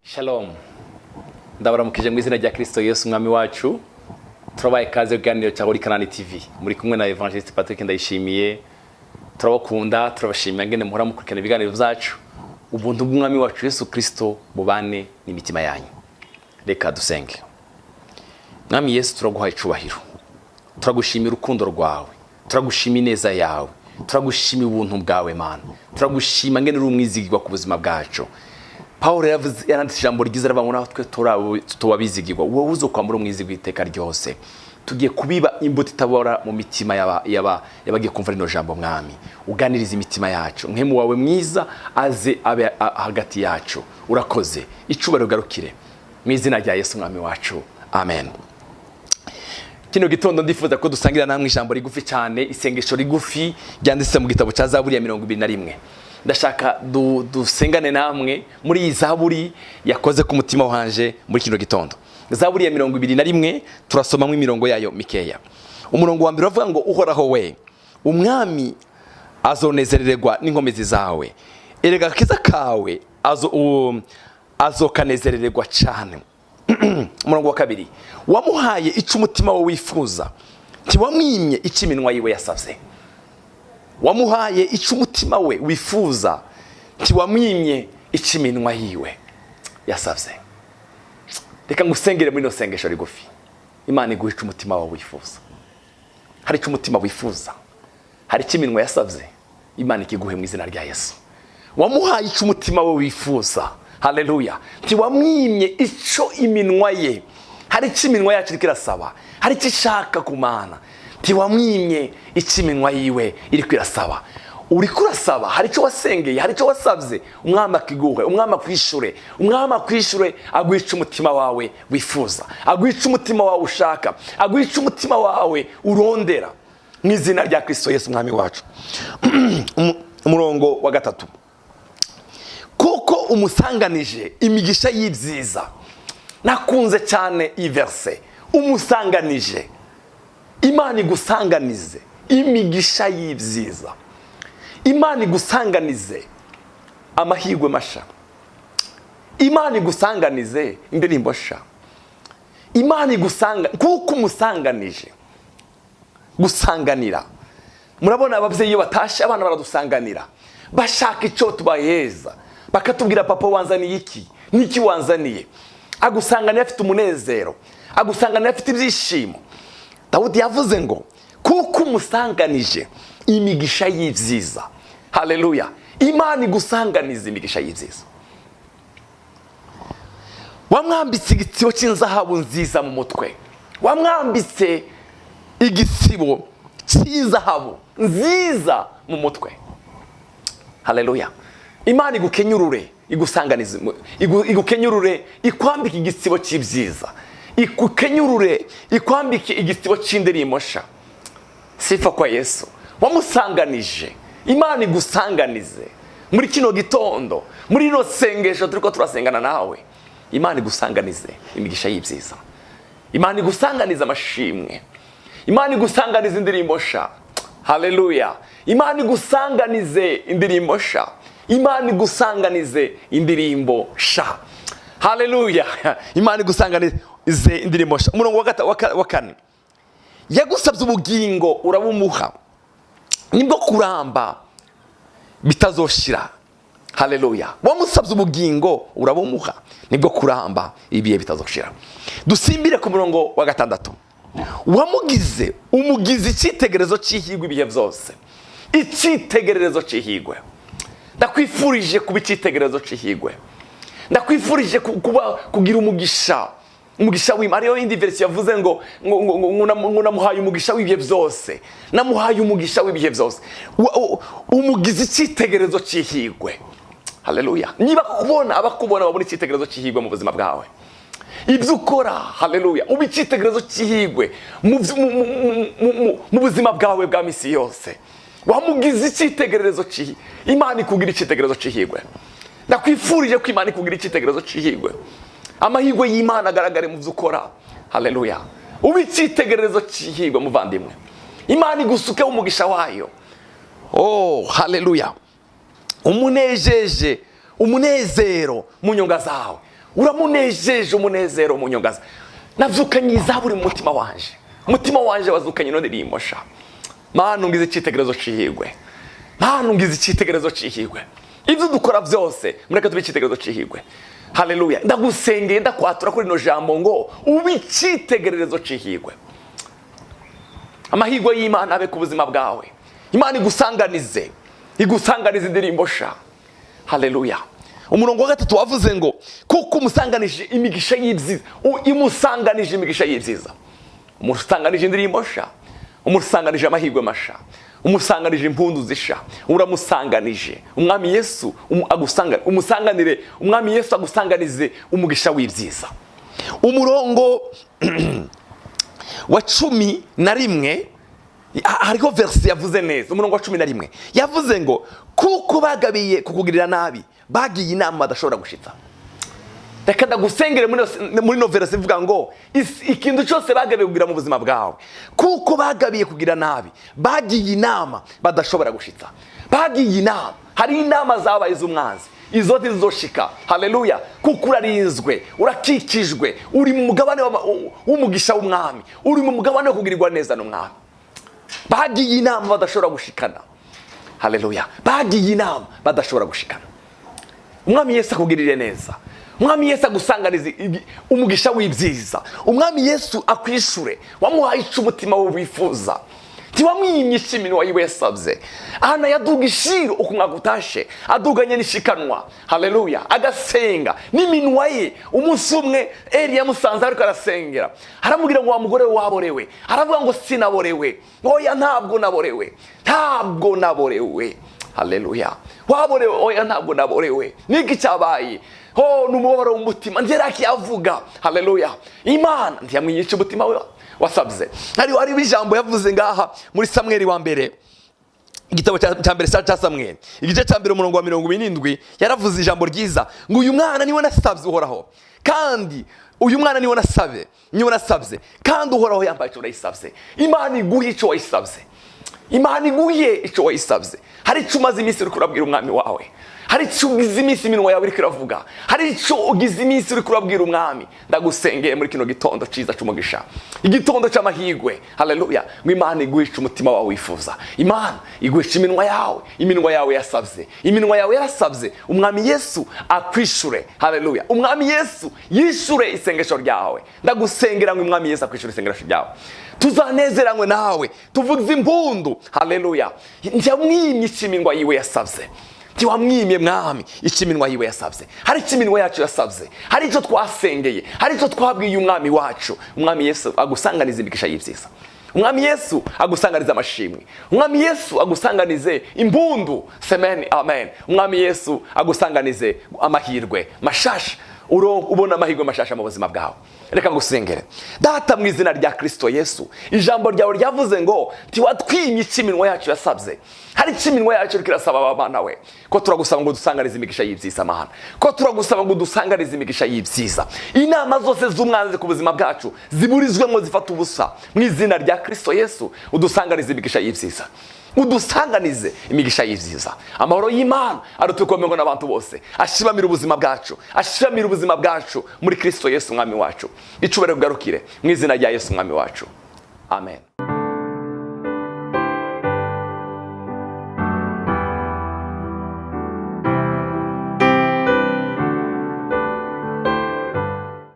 Shalom. Ndabaramukije mu izina rya Kristo Yesu umwami wacu. Turabaye kaze kuganira cya kuri Kanani TV. Muri kumwe na Evangelist Patrick Ndayishimiye. Turabakunda, turabashimira ngene muhora mukurikirana ibiganiro byacu. Ubuntu bw'umwami wacu Yesu Kristo bubane n'imitima yanyu. Reka dusenge. Mwami Yesu turaguhaye icubahiro. Turagushimira urukundo rwawe. Turagushimira ineza yawe. Turagushimira ubuntu bwawe Mana. Turagushima ngene uri umwizigirwa ku buzima bwacu. Paul yaranditse ijambo ryiza rabamuna twe tubabizigirwa wowe uzokwambura umwizigwa iteka ryose tugiye kubiba imbuto itabora mu mitima yabagiye kumva rino jambo mwami uganiriza imitima yacu nkemu wawe mwiza aze abe hagati yacu urakoze icubaro garukire mu izina rya Yesu mwami wacu amen. Kino gitondo ndifuza ko dusangira namwe ijambo rigufi cyane isengesho rigufi ryanditse mu gitabo cya Zaburi ya 21. Ndashaka dusengane namwe muri iyi Zaburi yakoze ku mutima wanje muri kino gitondo. Zaburi ya 21 turasomamwe imirongo yayo mikeya. Umurongo wa mbere uvuga ngo uhoraho we umwami azonezererwa n'inkomezi zawe. Erega kiza kawe azokanezererwa cyane. Umurongo wa kabiri wamuhaye ico umutima wo wifuza ntiwamwimye ico iminwa yiwe yasavye. Wamuhaye ico umutima we wifuza ntiwamwimye ico iminwa yiwe yasavye. Reka ngusengere muri no sengesho rigufi. Imana iguha ico umutima wawe wifuza. Hari ico umutima wifuza, hari ico iminwa yasavye, Imana ikiguhe mu izina rya Yesu. Wamuhaye ico umutima we wifuza. Haleluya. Ntiwamwimye ico iminwa ye. Hari ico iminwa yacu irikirasaba, hari ico ishaka ku Mana. Ntiwamwimye ico iminwa yiwe irikirasaba. Uri kurasaba, hari ico wasengeye, hari ico wasavye, umwami akiguhe, umwami akwishure, agwica umutima wawe wifuza, agwica umutima wawe ushaka, agwica umutima wawe urondera. Mu izina rya Kristo Yesu umwami wacu. Umurongo wa gatatu. Kuko umusanganije imigisha y'ibyiza. Nakunze cyane iyi verse. Umusanganije. Imana igusanganize imigisha y'ibyiza. Imana igusanganize amahirwe masha. Imana igusanganize indirimbo sha. Imana igusanga kuko umusanganije. Gusanganira. Murabona abavyeyi iyo batashe abana baradusanganira. Bashaka ico tubaheza. Bakatubwira papa wanzaniye iki? Niki wanzaniye? Agusanganira afite umunezero. Agusanganira afite ibyishimo. Dawudi yavuze ngo kuko umusanganije imigisha y'ibyiza. Haleluya. Imana igusanganiza imigisha y'ibyiza. Wamwambitse igisibo cy'inzahabu nziza mu mutwe. Wamwambitse igisibo cy'inzahabu nziza mu mutwe. Haleluya. Imana igukenyurure, igusanganize, igukenyurure, ikwambike igisibo cy'ibyiza. Ikukenyurure, ikwambike igisibo cy'indirimbo sha. Sifa kwa Yesu. Wamusanganije. Imana igusanganize. Muri kino gitondo, muri no sengesho turiko turasengana nawe. Imana igusanganize imigisha y'ibyiza. Imana igusanganize amashimwe. Imana igusanganize indirimbo sha. Haleluya. Imana igusanganize indirimbo sha. Imana igusanganize indirimbo sha. Haleluya. Imana igusanganize indirimbo sha. Umurongo wa kane. Yagusabye ubugingo urabumuha. Nibwo kuramba bitazoshira. Haleluya. Wamusabye ubugingo urabumuha. Nibwo kuramba ibiye bitazoshira. Dusimbire ku murongo wa gatandatu. Wamugize umugize icitegerezo cyihigwe ibihe byose. Icitegerezo cyihigwe. Ndakwifurije kuba icitegerezo cyihigwe. Ndakwifurije kugira umugisha. Umugisha w'Imana. Ariyo indi version yavuze ngo namuhaye umugisha w'ibihe byose. Namuhaye umugisha w'ibihe byose. Umugize icitegerezo cyihigwe. Haleluya. Niba abakubona babona icitegerezo cyihigwe mu buzima bwawe. Ibyo ukora, haleluya, ubicitegerezo cyihigwe mu buzima bwawe bwa misi yose. Wamugize icitegerezo cyihigwe. Imana ikugira icitegerezo cyihigwe. Ndakwifurije ko Imana ikugira icitegerezo cyihigwe. Amahirwe y'Imana agaragare mu byo ukora. Haleluya. Ubicitegerezo cyihigwe muvandimwe. Imana igusuke umugisha wayo. Oh, haleluya. Umunejeje, umunezero mu nyonga zawe. uramunejeje umunezero mu nyongaza. Navyukanye izaburi mu mutima wanje wazukanye no ndirimbo nsha. Mana ungize icitegerezo cihigwe, Mana ungize icitegerezo cihigwe. Ibyo dukora byose mureka tube icitegerezo cihigwe. Haleluya. Ndagusengeye ndakwatura kuri no jambo ngo ubicitegererezo cihigwe. Amahigwe y'Imana abe ku buzima bwawe. Imana igusanganize indirimbo nsha. Haleluya. Umurongo wa 3 wavuze ngo kuko umusanganije imigisha y'ibyiza, imusanganije imigisha y'ibyiza. Umusanganije indirimbo nsha, umusanganije amahigwe masha, umusanganije impundu zisha, uramusanganije umwami Yesu umusanganire umwami Yesu agusanganize umugisha w'ibyiza. Umurongo wa 11 hariho verse yavuze neza. Umurongo wa 11 yavuze ngo kuko bagabiye kukugirira nabi bagiye inama badashobora gushitsa. Reka ndagusengere muri no verse ivuga ngo ikintu cyose bagabiye kugira mu buzima bwawe, kuko bagabiye kugira nabi bagiye inama badashobora gushitsa. Bagiye inama, hari inama zabaye z'umwanzi, izo zizoshika. Haleluya. Kuko urarinzwe, urakikijwe, uri mu mugabane w'umugisha w'umwami, uri mu mugabane wo kugirirwa neza n'umwami. Bagiye inama badashobora gushikana. Haleluya. Bagiye inama badashobora gushikana. Umwami Yesu akugirire neza, umwami Yesu agusanganize umugisha w'ibyiza, umwami Yesu akwishure wamuhaye ico umutima wo wifuza. Tiwamwimye iminwa yiwe yasabye, ahana yaduga ishiro ukumwagutashe aduganye nishikanwa. Haleluya. Agasenga n'iminwa ye. Umunsi umwe Eli yamusanze ariko arasengera, aramubwira ngo wa mugore waborewe, aravuga ngo sinaborewe. Oya ntabwo naborewe. Haleluya. Waborewe? Oya ntabwo naborewe. Niki cyabaye? Numubabaro w'umutima ngeraki avuga. Haleluya. Imana ntiyamwiyica umutima we wasabye. Hari ijambo yavuze ngaha muri Samweli wa mbere, igitabo cya mbere cya Samweli igice cya mbere umurongo wa 27 yaravuze ijambo ryiza ngo uyu mwana niwe nasabye uhoraho, kandi uyu mwana niwe nasabye kandi uhoraho yambaye icyo yisabye. Imana iguhe icyo wayisabye, Imana iguhe icyo wayisabye. Hari icyo umaze iminsi uri kurabwira umwami wawe, hari icyo ugize iminsi iminwa yawe iri kiravuga, hari icyo ugize iminsi uri kurabwira umwami. Ndagusengeye muri kino gitondo cyiza cy'umugisha, igitondo cy'amahigwe. Haleluya. Ngo Imana iguhisha umutima wawe wifuza, Imana iguhisha iminwa yawe yasabye, iminwa yawe yarasabye. Umwami Yesu akwishure. Haleluya. Umwami Yesu yishure isengesho ryawe. Ndagusengera ngo umwami Yesu akwishure isengesho ryawe. Tuzanezeranywe nawe, tuvuze impundu. Haleluya. Njyamwimye iminwa yiwe yasabye, tiwamwimye mwami iminwa yiwe yasabye. Hari iminwa yacu yasabye, hari icyo twasengeye, hari icyo twabwiye umwami wacu. Umwami Yesu agusanganize imigisha y'ibyiza, umwami Yesu agusanganize amashimwe, umwami Yesu agusanganize impundu. Amen, amen. Umwami Yesu agusanganize amahirwe mashasha, ubona amahirwe mashasha mu buzima bwawe. Reka ngusengere. Data mu izina rya Kristo Yesu, ijambo ryawe ryavuze ngo tiwatwimye iminwa yacu yasabye. Hari iminwa yacu kirasaba abana we, ko turagusaba ngo dusanganize imigisha y'ibyiza Mana, ko turagusaba ngo dusanganize imigisha y'ibyiza. Inama zose z'umwanzi ku buzima bwacu ziburizwemo zifata ubusa mu izina rya Kristo Yesu. Udusanganize imigisha y'ibyiza, udusanganize imigisha y'ibyiza. Amahoro y'Imana arutukomengo n'abantu bose, ashibamira ubuzima bwacu muri Kristo Yesu umwami wacu. Icubere kugarukire mu izina rya Yesu umwami wacu. Amen.